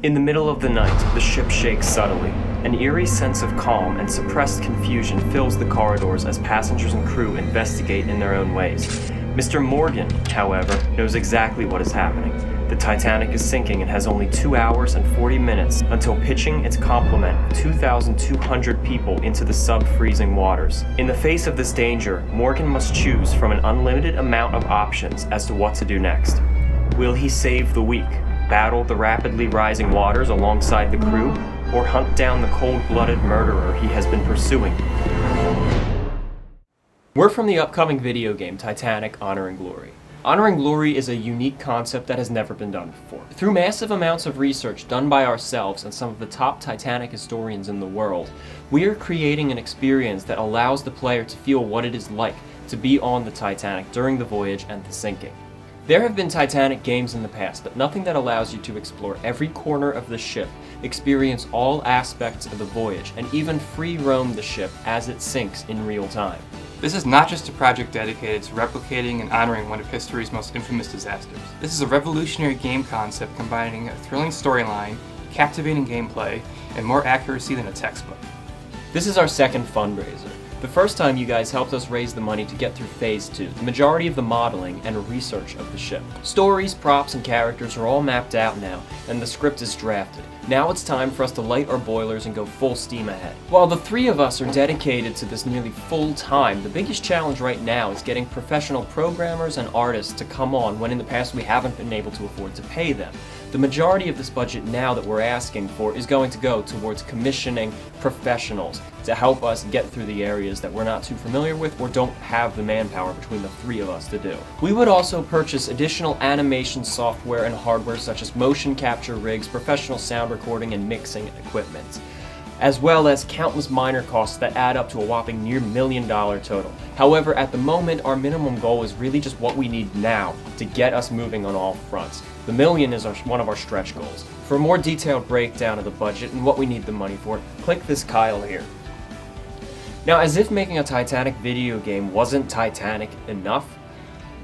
In the middle of the night, the ship shakes subtly. An eerie sense of calm and suppressed confusion fills the corridors as passengers and crew investigate in their own ways. Mr. Morgan, however, knows exactly what is happening. The Titanic is sinking and has only 2 hours and 40 minutes until pitching its complement of 2,200 people into the sub-freezing waters. In the face of this danger, Morgan must choose from an unlimited amount of options as to what to do next. Will he save the weak, battle the rapidly rising waters alongside the crew, or hunt down the cold-blooded murderer he has been pursuing? We're from the upcoming video game Titanic: Honor and Glory. Honor and Glory is a unique concept that has never been done before. Through massive amounts of research done by ourselves and some of the top Titanic historians in the world, we are creating an experience that allows the player to feel what it is like to be on the Titanic during the voyage and the sinking. There have been Titanic games in the past, but nothing that allows you to explore every corner of the ship, experience all aspects of the voyage, and even free roam the ship as it sinks in real time. This is not just a project dedicated to replicating and honoring one of history's most infamous disasters. This is a revolutionary game concept combining a thrilling storyline, captivating gameplay, and more accuracy than a textbook. This is our second fundraiser. The first time you guys helped us raise the money to get through Phase 2, the majority of the modeling and research of the ship. Stories, props, and characters are all mapped out now, and the script is drafted. Now it's time for us to light our boilers and go full steam ahead. While the three of us are dedicated to this nearly full time, the biggest challenge right now is getting professional programmers and artists to come on when in the past we haven't been able to afford to pay them. The majority of this budget now that we're asking for is going to go towards commissioning professionals to help us get through the areas that we're not too familiar with or don't have the manpower between the three of us to do. We would also purchase additional animation software and hardware such as motion capture rigs, professional sound recording and mixing equipment, as well as countless minor costs that add up to a whopping near $1 million total. However, at the moment, our minimum goal is really just what we need now to get us moving on all fronts. The $1 million is one of our stretch goals. For a more detailed breakdown of the budget and what we need the money for, click this Kyle here. Now, as if making a Titanic video game wasn't Titanic enough,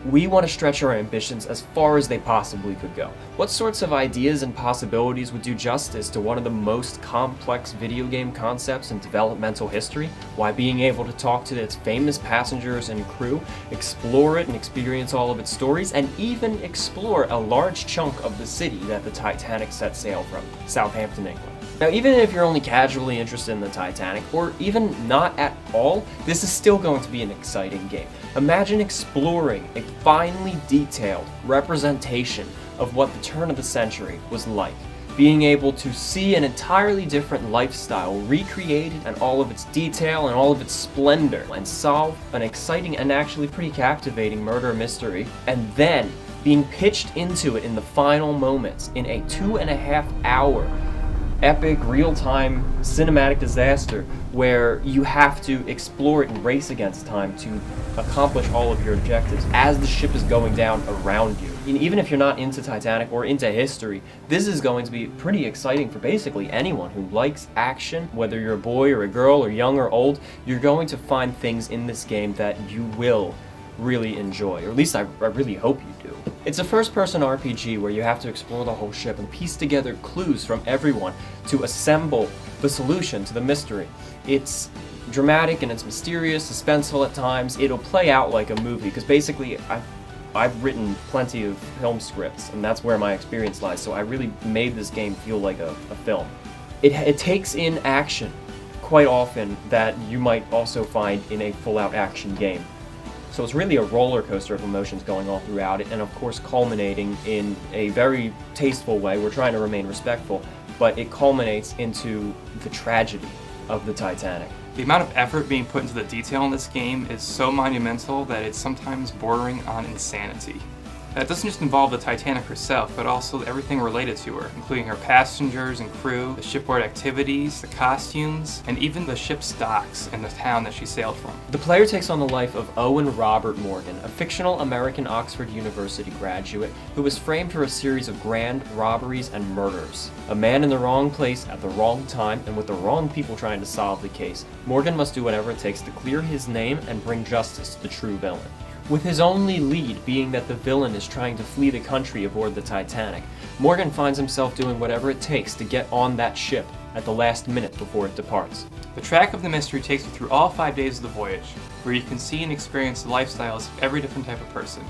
we want to stretch our ambitions as far as they possibly could go. What sorts of ideas and possibilities would do justice to one of the most complex video game concepts in developmental history? Why, being able to talk to its famous passengers and crew, explore it and experience all of its stories, and even explore a large chunk of the city that the Titanic set sail from, Southampton, England. Now, even if you're only casually interested in the Titanic, or even not at all, this is still going to be an exciting game. Imagine exploring a finely detailed representation of what the turn of the century was like. Being able to see an entirely different lifestyle recreated and all of its detail and all of its splendor, and solve an exciting and actually pretty captivating murder mystery, and then being pitched into it in the final moments in a 2.5-hour epic, real-time, cinematic disaster where you have to explore it and race against time to accomplish all of your objectives as the ship is going down around you. And even if you're not into Titanic or into history, this is going to be pretty exciting for basically anyone who likes action. Whether you're a boy or a girl or young or old, you're going to find things in this game that you will really enjoy, or at least I really hope you do. It's a first-person RPG where you have to explore the whole ship and piece together clues from everyone to assemble the solution to the mystery. It's dramatic and it's mysterious, suspenseful at times. It'll play out like a movie, because basically I've written plenty of film scripts, and that's where my experience lies, so I really made this game feel like a film. It takes in action quite often that you might also find in a full-out action game. So it's really a roller coaster of emotions going all throughout it, and of course culminating in a very tasteful way. We're trying to remain respectful, but it culminates into the tragedy of the Titanic. The amount of effort being put into the detail in this game is so monumental that it's sometimes bordering on insanity. That doesn't just involve the Titanic herself, but also everything related to her, including her passengers and crew, the shipboard activities, the costumes, and even the ship's docks and the town that she sailed from. The player takes on the life of Owen Robert Morgan, a fictional American Oxford University graduate who was framed for a series of grand robberies and murders. A man in the wrong place at the wrong time and with the wrong people trying to solve the case, Morgan must do whatever it takes to clear his name and bring justice to the true villain. with his only lead being that the villain is trying to flee the country aboard the Titanic. Morgan finds himself doing whatever it takes to get on that ship at the last minute before it departs. The track of the mystery takes you through all 5 days of the voyage, where you can see and experience the lifestyles of every different type of person.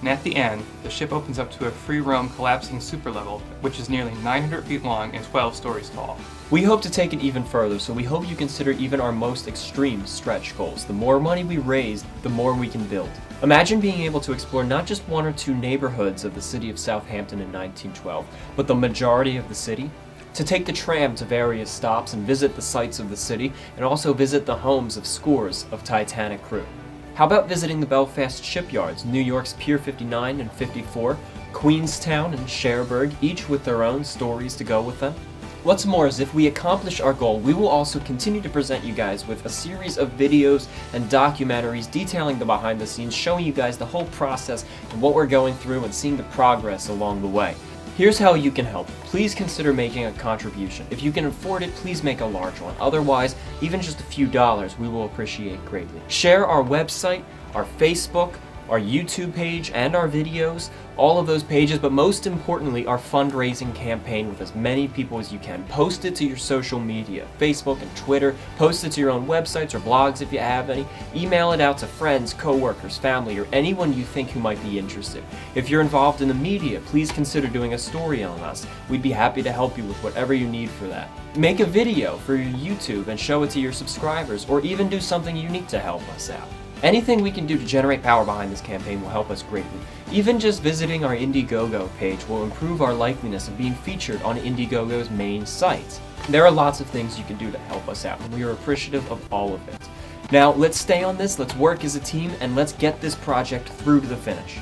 And at the end, the ship opens up to a free roam collapsing super level, which is nearly 900 feet long and 12 stories tall. We hope to take it even further, so we hope you consider even our most extreme stretch goals. The more money we raise, the more we can build. Imagine being able to explore not just 1 or 2 neighborhoods of the city of Southampton in 1912, but the majority of the city. To take the tram to various stops and visit the sights of the city, and also visit the homes of scores of Titanic crew. How about visiting the Belfast shipyards, New York's Pier 59 and 54, Queenstown and Cherbourg, each with their own stories to go with them? What's more is if we accomplish our goal, we will also continue to present you guys with a series of videos and documentaries detailing the behind the scenes, showing you guys the whole process and what we're going through and seeing the progress along the way. Here's how you can help. Please consider making a contribution. If you can afford it, please make a large one. Otherwise, even just a few dollars we will appreciate greatly. Share our website, our Facebook, our YouTube page, and our videos, all of those pages, but most importantly, our fundraising campaign with as many people as you can. Post it to your social media, Facebook and Twitter, post it to your own websites or blogs if you have any, email it out to friends, co-workers, family, or anyone you think who might be interested. If you're involved in the media, please consider doing a story on us. We'd be happy to help you with whatever you need for that. Make a video for your YouTube and show it to your subscribers, or even do something unique to help us out. Anything we can do to generate power behind this campaign will help us greatly. Even just visiting our Indiegogo page will improve our likeliness of being featured on Indiegogo's main site. There are lots of things you can do to help us out, and we are appreciative of all of it. Now, let's stay on this, let's work as a team, and let's get this project through to the finish.